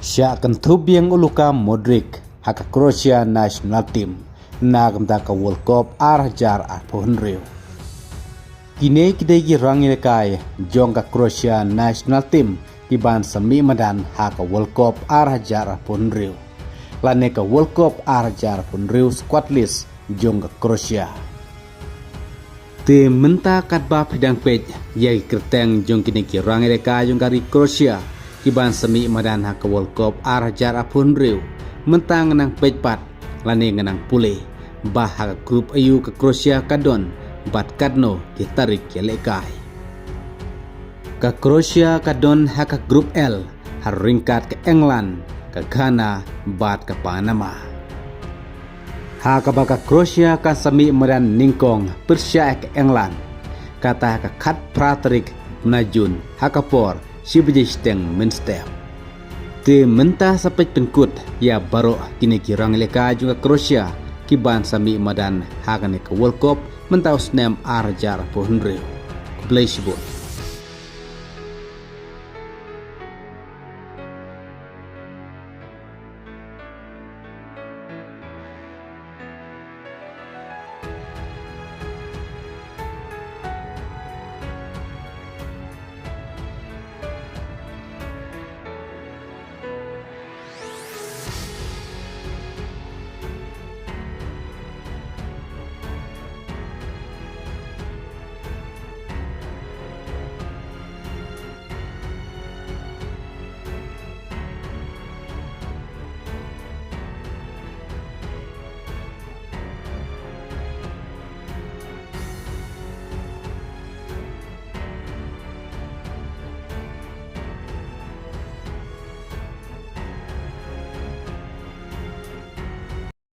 Sya kentubiang uluka Modric haka Croatia national team nagamta ka World Cup arjar arpohonreu. Kini kidegi rangil kai jong ka Croatia national team kiban sami madan haka World Cup arjar arpohonreu. Lane ka World Cup arjar arpohonreu squad list jong ka Croatia. Te menta katba pidang pej yai kerteng jong kini ki rangil kai jong kari Croatia kiban semi madan haka World Cup arjar arpohonreu mentang nang pejpat lane nganang pule bah haka grup ayu ke Croatia kadon bat kadno ditarik yalekai ke Croatia kadon haka grup L haringkat ke England ke Ghana bat ke Panama haka baka Croatia kan semi madan ningkong Persia ke England kata haka khat praterik najun haka por Sibijisteng menstep. Te mentah sampai pengkut ya baru kini kirang leka juga Croatia kiban sami madan hakane ke World Cup mentau snem arjar pohonreu. Kublai sibut.